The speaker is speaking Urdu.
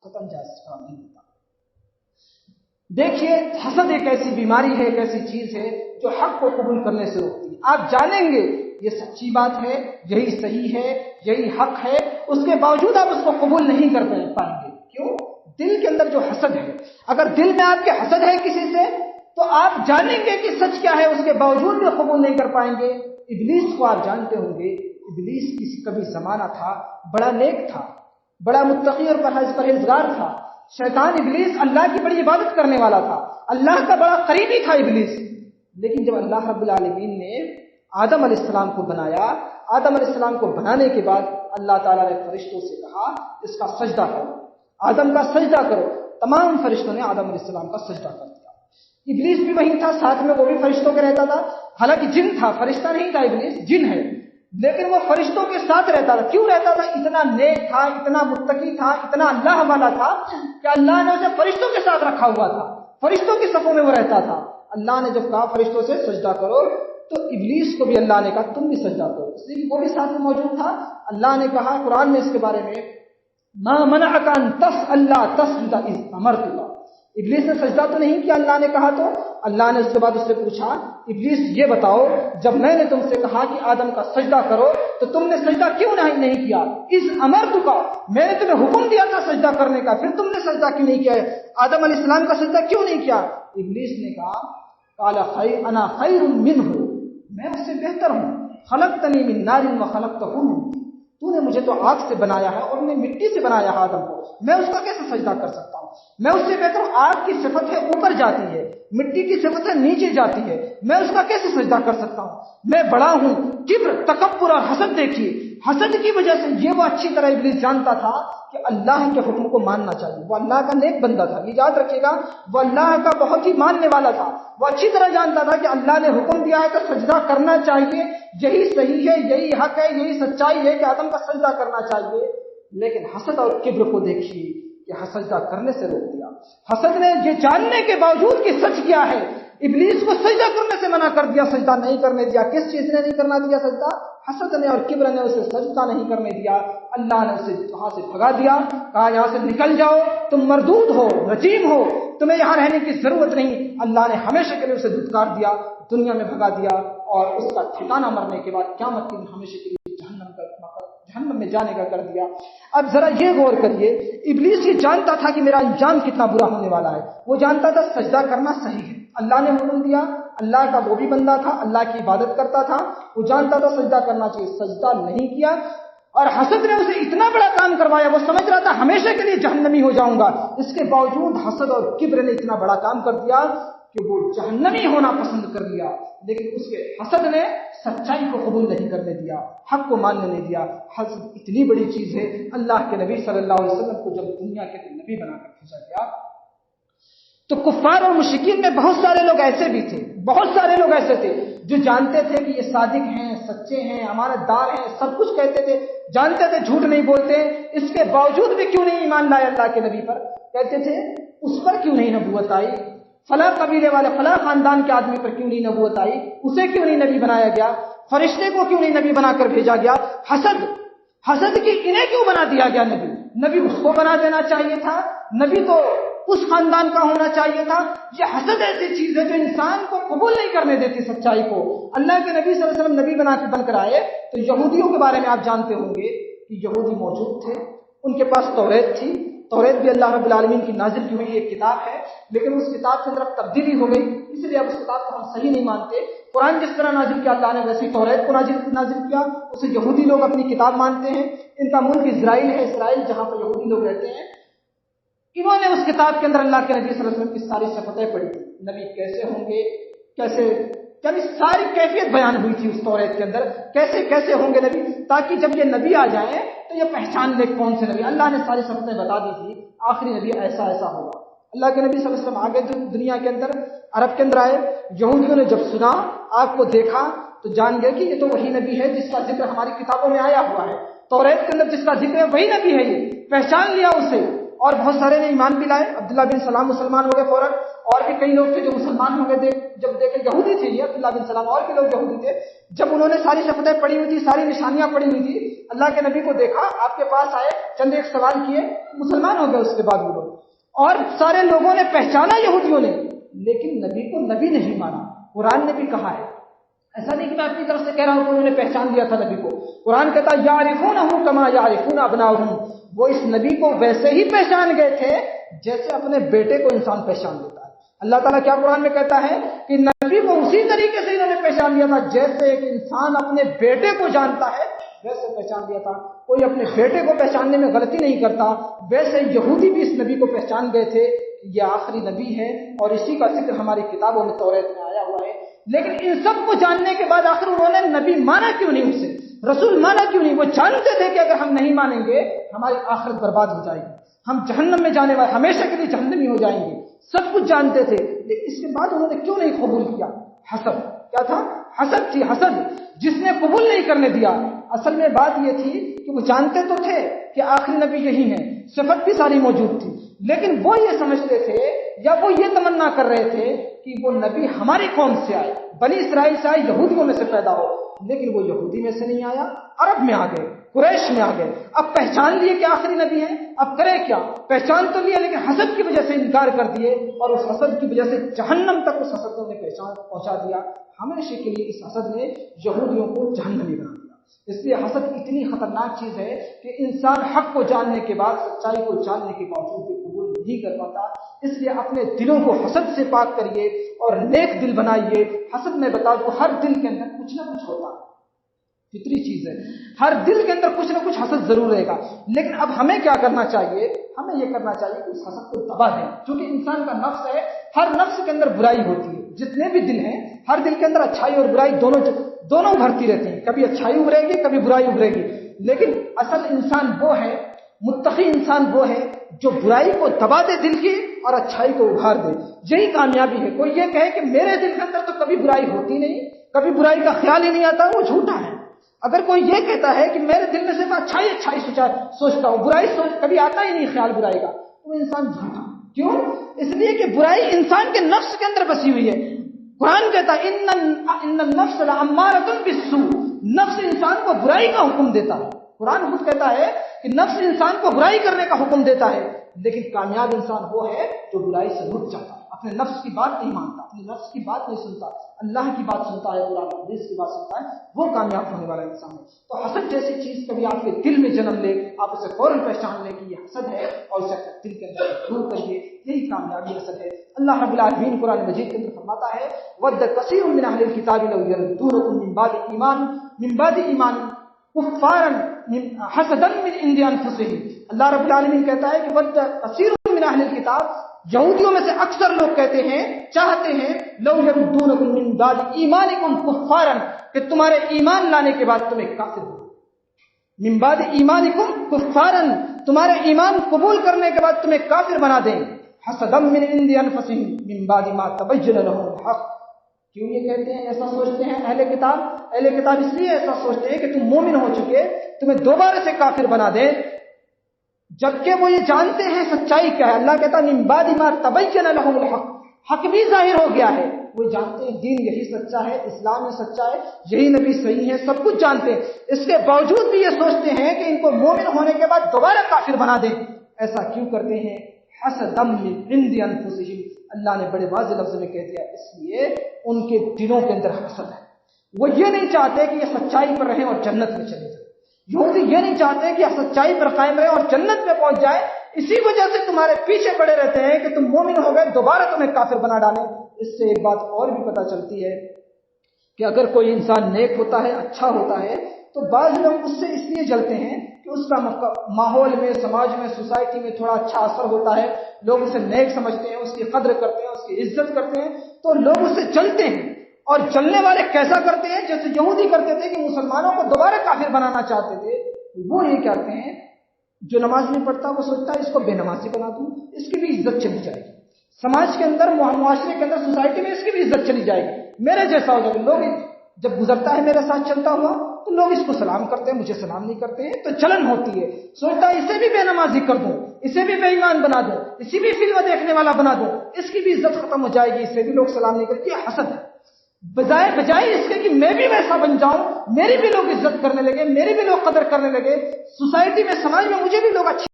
ختم جائز قرار نہیں دیتا۔ دیکھیے حسد ایک ایسی بیماری ہے، ایک ایسی چیز ہے جو حق کو قبول کرنے سے روکتی ہے۔ آپ جانیں گے یہ سچی بات ہے، یہی صحیح ہے، یہی حق ہے، اس کے باوجود آپ اس کو قبول نہیں کر پائیں گے۔ کیوں؟ دل کے اندر جو حسد ہے، اگر دل میں آپ کے حسد ہے کسی سے تو آپ جانیں گے کہ سچ کیا ہے، اس کے باوجود بھی قبول نہیں کر پائیں گے۔ ابلیس کو آپ جانتے ہوں گے، ابلیس کسی کبھی زمانہ تھا بڑا نیک تھا، بڑا متقی اور پرہیزگار تھا۔ شیطان ابلیس اللہ کی بڑی عبادت کرنے والا تھا، اللہ کا بڑا قریبی تھا ابلیس۔ لیکن جب اللہ رب العالمین نے آدم علیہ السلام کو بنایا، آدم علیہ السلام کو بنانے کے بعد اللہ تعالیٰ نے فرشتوں سے کہا اس کا سجدہ کرو، آدم کا سجدہ کرو۔ تمام فرشتوں نے آدم علیہ السلام کا سجدہ کر دیا۔ ابلیس بھی وہیں تھا، ساتھ میں وہ بھی فرشتوں کے رہتا تھا، حالانکہ جن تھا، فرشتہ نہیں تھا ابلیس، جن ہے، لیکن وہ فرشتوں کے ساتھ رہتا تھا۔ کیوں رہتا تھا؟ اتنا نیک تھا، اتنا متقی تھا، اتنا اللہ والا تھا کہ اللہ نے اسے فرشتوں کے ساتھ رکھا ہوا تھا، فرشتوں کی صفوں میں وہ رہتا تھا۔ اللہ نے جب کہا فرشتوں سے سجدہ کرو تو ابلیس کو بھی اللہ نے کہا تم بھی سجدہ کرو، اس لیے وہ بھی ساتھ میں موجود تھا۔ اللہ نے کہا قرآن میں اس کے بارے میں ما منعک ان تسأل تسجد اذ امرتک، ابلیس نے سجدہ تو نہیں کیا اللہ نے کہا تو۔ اللہ نے اس کے بعد اس سے پوچھا ابلیس یہ بتاؤ جب میں نے تم سے کہا کہ آدم کا سجدہ کرو تو تم نے سجدہ کیوں نہیں کیا؟ اذ امرتک، میں نے تمہیں حکم دیا تھا سجدہ کرنے کا، پھر تم نے سجدہ کیوں نہیں کیا؟ آدم علیہ السلام کا سجدہ کیوں نہیں کیا؟ ابلیس نے کہا قال انا خیر منہ، میں اس سے بہتر ہوں، خلقتنی من نار وخلقتہ من طین، تو نے مجھے تو آگ سے بنایا ہے اور نے مٹی سے بنایا ہے آدم کو، میں اس کا کیسے سجدہ کر سکتا ہوں؟ میں اس سے بہتر ہوں، آگ کی صفت ہے اوپر جاتی ہے، مٹی کی صفت ہے نیچے جاتی ہے، میں اس کا کیسے سجدہ کر سکتا ہوں؟ میں بڑا ہوں۔ کبر، تکبر اور حسد دیکھیے، حسد کی وجہ سے یہ وہ اچھی طرح ابلیس جانتا تھا کہ اللہ کے حکم کو ماننا چاہیے، وہ اللہ کا نیک بندہ تھا، یہ یاد رکھیے گا، وہ اللہ کا بہت ہی ماننے والا تھا، وہ اچھی طرح جانتا تھا کہ اللہ نے حکم دیا ہے تو سجدہ کرنا چاہیے، یہی صحیح ہے، یہی حق ہے، یہی سچائی ہے کہ آدم کا سجدہ کرنا چاہیے۔ لیکن حسد اور کبر کو دیکھیے کہ سجدہ کرنے سے روک دیا۔ حسد نے یہ جاننے کے باوجود کہ سچ کیا ہے، ابلیس کو سجدہ کرنے سے منع کر دیا، سجدہ نہیں کرنے دیا۔ کس چیز نے نہیں کرنا دیا سجدہ؟ حسد نے اور کبر نے اسے سجدہ نہیں کرنے دیا۔ اللہ نے اسے وہاں سے بھگا دیا، کہا یہاں سے نکل جاؤ، تم مردود ہو، رجیم ہو، تمہیں یہاں رہنے کی ضرورت نہیں۔ اللہ نے ہمیشہ کے لیے اسے دھتکار دیا، دنیا میں بھگا دیا، اور اس کا ٹھکانہ مرنے کے بعد قیامت کے دن ہمیشہ کے لیے جہنم میں جانے کا کر دیا۔ اب ذرا یہ غور کریے، ابلیس یہ جانتا تھا کہ میرا انجام کتنا برا ہونے والا ہے، وہ جانتا تھا سجدہ کرنا صحیح ہے، اللہ نے حکم دیا، اللہ کا وہ بھی بندہ تھا، اللہ کی عبادت کرتا تھا، وہ جانتا تھا سجدہ کرنا چاہیے، سجدہ نہیں کیا، اور حسد نے اسے اتنا بڑا کام کروایا، وہ سمجھ رہا تھا ہمیشہ کے لیے جہنمی ہو جاؤں گا، اس کے باوجود حسد اور کبر نے اتنا بڑا کام کر دیا کہ وہ جہنمی ہونا پسند کر لیا۔ لیکن اس کے حسد نے سچائی کو قبول نہیں کرنے دیا، حق کو ماننے نہیں دیا۔ حسد اتنی بڑی چیز ہے، اللہ کے نبی صلی اللہ علیہ وسلم کو جب دنیا کے نبی بنا کر بھیجا گیا تو کفار اور مشرکین میں بہت سارے لوگ ایسے بھی تھے، بہت سارے لوگ ایسے تھے جو جانتے تھے کہ یہ صادق ہیں، سچے ہیں، امانت دار ہیں، سب کچھ کہتے تھے، جانتے تھے جھوٹ نہیں بولتے، اس کے باوجود بھی کیوں نہیں ایمان لائے اللہ کے نبی پر؟ کہتے تھے اس پر کیوں نہیں نبوت آئی، فلاں قبیلے والے فلاں خاندان کے آدمی پر کیوں نہیں نبوت آئی، اسے کیوں نہیں نبی بنایا گیا، فرشتے کو کیوں نہیں نبی بنا کر بھیجا گیا؟ حسد کی انہیں کیوں بنا دیا گیا نبی اس کو بنا دینا چاہیے تھا، نبی تو اس خاندان کا ہونا چاہیے تھا۔ یہ حسد ایسی چیز ہے جو انسان کو قبول نہیں کرنے دیتی سچائی کو۔ اللہ کے نبی صلی اللہ علیہ وسلم نبی بن کر آئے تو یہودیوں کے بارے میں آپ جانتے ہوں گے کہ یہودی موجود تھے، ان کے پاس توریت تھی، توریت بھی اللہ رب العالمین کی نازل کی ہوئی ایک کتاب ہے، لیکن اس کتاب کے اندر تبدیلی ہو گئی، اس لیے اب اس کتاب کو ہم صحیح نہیں مانتے۔ قرآن جس طرح نازل کیا اللہ نے ویسے توریت کو نازل کیا، اسے یہودی لوگ اپنی کتاب مانتے ہیں۔ ان کا ملک اسرائیل ہے، اسرائیل جہاں پر یہودی لوگ رہتے ہیں، انہوں نے اس کتاب کے اندر اللہ کے نبی صلی اللہ علیہ وسلم کی ساری صفتیں پڑھی، نبی کیسے ہوں گے، کیسے، یعنی ساری کیفیت بیان ہوئی تھی اس توریت کے اندر، کیسے ہوں گے نبی، تاکہ جب یہ نبی آ جائیں تو یہ پہچان لے کون سے نبی۔ اللہ نے ساری صفتیں بتا دی تھی، آخری نبی ایسا ہوگا۔ اللہ کے نبی صلی اللہ علیہ وسلم آگے دنیا کے اندر عرب کے اندر آئے، یہودیوں نے جب سنا، آپ کو دیکھا تو جان گئے کہ یہ تو وہی نبی ہے جس کا ذکر ہماری کتابوں میں آیا ہوا ہے، توریت کے اندر جس کا ذکر ہے وہی نبی ہے، یہ پہچان لیا اسے، اور بہت سارے نے ایمان بھی لائے۔ عبداللہ بن سلام مسلمان ہو گئے فوراً، اور بھی کئی لوگ تھے جو مسلمان ہو گئے، جب دیکھے یہودی تھے یہ عبداللہ بن سلام، اور بھی لوگ یہودی تھے، جب انہوں نے ساری صفتیں پڑھی ہوئی تھی، ساری نشانیاں پڑھی ہوئی تھی، اللہ کے نبی کو دیکھا، آپ کے پاس آئے، چند ایک سوال کیے، مسلمان ہو گئے اس کے بعد وہ لوگ، اور سارے لوگوں نے پہچانا یہودیوں نے، لیکن نبی کو نبی نہیں مانا۔ قرآن نے بھی کہا ہے، ایسا نہیں کہ میں اپنی طرف سے کہہ رہا ہوں کہ انہوں نے پہچان لیا تھا نبی کو، قرآن کہتا ہے یعرفونہ کما یعرفون ابناءہم، وہ اس نبی کو ویسے ہی پہچان گئے تھے جیسے اپنے بیٹے کو انسان پہچان لیتا ہے۔ اللہ تعالیٰ کیا قرآن میں کہتا ہے کہ نبی کو اسی طریقے سے انہوں نے پہچان لیا تھا جیسے ایک انسان اپنے بیٹے کو جانتا ہے، ویسے پہچان لیا تھا۔ کوئی اپنے بیٹے کو پہچاننے میں غلطی نہیں کرتا، ویسے یہودی بھی اس نبی کو پہچان گئے تھے کہ یہ آخری نبی ہے، اور اسی کا ذکر ہماری کتابوں میں توریت میں آیا ہوا ہے۔ لیکن ان سب کو جاننے کے بعد آخر انہوں نے نبی مانا کیوں نہیں، اسے رسول مانا کیوں نہیں؟ وہ جانتے تھے کہ اگر ہم نہیں مانیں گے ہماری آخرت برباد ہو جائے گی، ہم جہنم میں جانے والے، ہمیشہ کے لیے جہنمی ہو جائیں گے، سب کچھ جانتے تھے، لیکن اس کے بعد انہوں نے کیوں نہیں قبول کیا؟ حسد، کیا تھا؟ حسد تھی، حسد، جس نے قبول نہیں کرنے دیا۔ اصل میں بات یہ تھی کہ وہ جانتے تو تھے کہ آخری نبی یہی ہیں، صفت بھی ساری موجود تھی، لیکن وہ یہ سمجھتے تھے یا وہ یہ تمنا کر رہے تھے کہ وہ نبی ہماری قوم سے آئے، بنی اسرائیل سے آئے، یہودیوں میں سے پیدا ہو، لیکن وہ یہودی میں سے نہیں آیا، عرب میں آ گئے، قریش میں آ گئے۔ اب پہچان لیے کہ آخری نبی ہے، اب کرے کیا؟ پہچان تو لیا لیکن حسد کی وجہ سے انکار کر دیے، اور اس حسد کی وجہ سے جہنم تک اس حسد نے پہنچا دیا۔ ہمیشہ کے لیے اس حسد نے یہودیوں کو جہنمی بنا دیا۔ اس لیے حسد اتنی خطرناک چیز ہے کہ انسان حق کو جاننے کے بعد سچائی کو جاننے کے باوجود بھی قبول نہیں کر پاتا۔ اس لیے اپنے دلوں کو حسد سے پاک کریے اور نیک دل بنائیے۔ حسد میں بتا دوں ہر دل کے اندر کچھ نہ کچھ ہوتا ہے، فطری چیز ہے، ہر دل کے اندر کچھ نہ کچھ حسد ضرور رہے گا، لیکن اب ہمیں کیا کرنا چاہیے؟ ہمیں یہ کرنا چاہیے کہ اس حسد کو دبا دیں، کیونکہ انسان کا نفس ہے، ہر نفس کے اندر برائی ہوتی ہے، جتنے بھی دل ہیں ہر دل کے اندر اچھائی اور برائی دونوں ابھرتی رہتی ہیں، کبھی اچھائی ابھرے گی کبھی برائی ابھرے گی، لیکن اصل انسان وہ ہے، متقی انسان وہ ہے جو برائی کو دبا دے دل کی اور اچھائی کو ابھار دے، یہی کامیابی ہے۔ کوئی یہ کہے کہ میرے دل کے اندر تو کبھی برائی ہوتی نہیں، کبھی برائی کا خیال ہی نہیں آتا، وہ جھوٹا ہے۔ اگر کوئی یہ کہتا ہے کہ میرے دل میں سے میں اچھائی سوچتا ہوں، برائی کبھی آتا ہی نہیں خیال برائی کا، تو انسان جھوٹا۔ کیوں؟ اس لیے کہ برائی انسان کے نفس کے اندر بسی ہوئی ہے۔ قرآن کہتا ہے ان النفس لامارۃ بالسوء، نفس انسان کو برائی کا حکم دیتا ہے۔ قرآن خود کہتا ہے کہ نفس انسان کو برائی کرنے کا حکم دیتا ہے، لیکن کامیاب انسان وہ ہے جو برائی سے رک جاتا ہے، اپنے نفس کی بات نہیں مانتا، اپنے نفس کی بات نہیں سنتا، اللہ کی بات سنتا ہے، قرآن حدیث کی بات سنتا ہے، وہ کامیاب ہونے والا انسان ہے۔ تو حسد جیسی چیز کبھی آپ کے دل میں جنم لے، آپ اسے فوراً پہچان لیں کہ یہ حسد ہے اور اسے دل کے اندر دور کریے، یہی کامیابی حسد ہے۔ اللہ رب العالمین قرآن مجید کے اندر فرماتا ہے وَدَّ كَثِيرٌ مِّنْ أَهْلِ الْكِتَابِ لَوْ يَرُدُّونَكُم مِّن بَعْدِ ایمانکم کفارا حسدا من عند انفسهم۔ اللہ رب العالمین کہتا ہے کہ وَدَّ كَثِيرٌ مِّنْ أَهْلِ الْكِتَابِ، یہودیوں میں سے اکثر لوگ کہتے ہیں، چاہتے ہیں، لَوْ يَرُدُّونَكُم مِّن بَعْدِ ایمانکم کفارا، کہ تمہارے ایمان لانے کے بعد تمہیں کافر بنا دیں، من بعد ایمانکم کفارا، تمہارے ایمان قبول کرنے کے بعد تمہیں کافر بنا دیں، حسدا من عند انفسهم من بعد ما تبين لهم الحق۔ کیوں یہ کہتے ہیں، ایسا سوچتے ہیں اہل کتاب اس لیے ایسا سوچتے ہیں کہ تم مومن ہو چکے، تمہیں دوبارہ سے کافر بنا دیں، جبکہ وہ یہ جانتے ہیں سچائی کیا ہے۔ اللہ کہتا ہے من بعد ما تبين لهم الحق، حق بھی ظاہر ہو گیا ہے، وہ جانتے ہیں دین یہی سچا ہے، اسلام ہی سچا ہے، یہی نبی صحیح ہے، سب کچھ جانتے ہیں، اس کے باوجود بھی یہ سوچتے ہیں کہ ان کو مومن ہونے کے بعد دوبارہ کافر بنا دیں۔ ایسا کیوں کرتے ہیں؟ حسدا من عند انفسهم، اللہ نے بڑے واضح لفظ میں کہہ دیا، اس لیے ان کے دلوں کے اندر حسد ہے، وہ یہ نہیں چاہتے کہ یہ سچائی پر رہیں اور جنت میں چلے جائیں، یہودی یہ نہیں چاہتے کہ یہ سچائی پر قائم رہے اور جنت میں پہنچ جائے، اسی وجہ سے تمہارے پیچھے پڑے رہتے ہیں کہ تم مومن ہو گئے دوبارہ تمہیں کافر بنا ڈالیں۔ اس سے ایک بات اور بھی پتہ چلتی ہے کہ اگر کوئی انسان نیک ہوتا ہے، اچھا ہوتا ہے، تو بعض لوگ اس سے اس لیے جلتے ہیں کہ اس کا ماحول میں، سماج میں، سوسائٹی میں تھوڑا اچھا اثر ہوتا ہے، لوگ اسے نیک سمجھتے ہیں، اس کی قدر کرتے ہیں، اس کی عزت کرتے ہیں، تو لوگ اس سے جلتے ہیں۔ اور جلنے والے کیسا کرتے ہیں؟ جیسے یہودی کرتے تھے کہ مسلمانوں کو دوبارہ کافر بنانا چاہتے تھے، وہ یہ کہتے ہیں جو نماز نہیں پڑھتا وہ سوچتا ہے اس کو بے نمازی بنا دوں، اس کی بھی عزت چلی جائے گی، سماج کے اندر، معاشرے کے اندر، سوسائٹی میں اس کی بھی عزت چلی جائے گی، میرے جیسا ہو جائے گا۔ لوگ جب گزرتا ہے میرے ساتھ چلتا ہوا تو لوگ اس کو سلام کرتے ہیں، مجھے سلام نہیں کرتے ہیں، تو جلن ہوتی ہے، سوچتا ہے اسے بھی بے نمازی کر دوں، اسے بھی بے ایمان بنا دوں، اسی بھی فلم دیکھنے والا بنا دوں، اس کی بھی عزت ختم ہو جائے گی، اسے بھی لوگ سلام نہیں کرتے، یہ حسد ہے۔ بجائے اس کے کہ میں بھی ویسا بن جاؤں، میری بھی لوگ عزت کرنے لگے، میری بھی لوگ قدر کرنے لگے، سوسائٹی میں، سماج میں مجھے بھی لوگ اچھے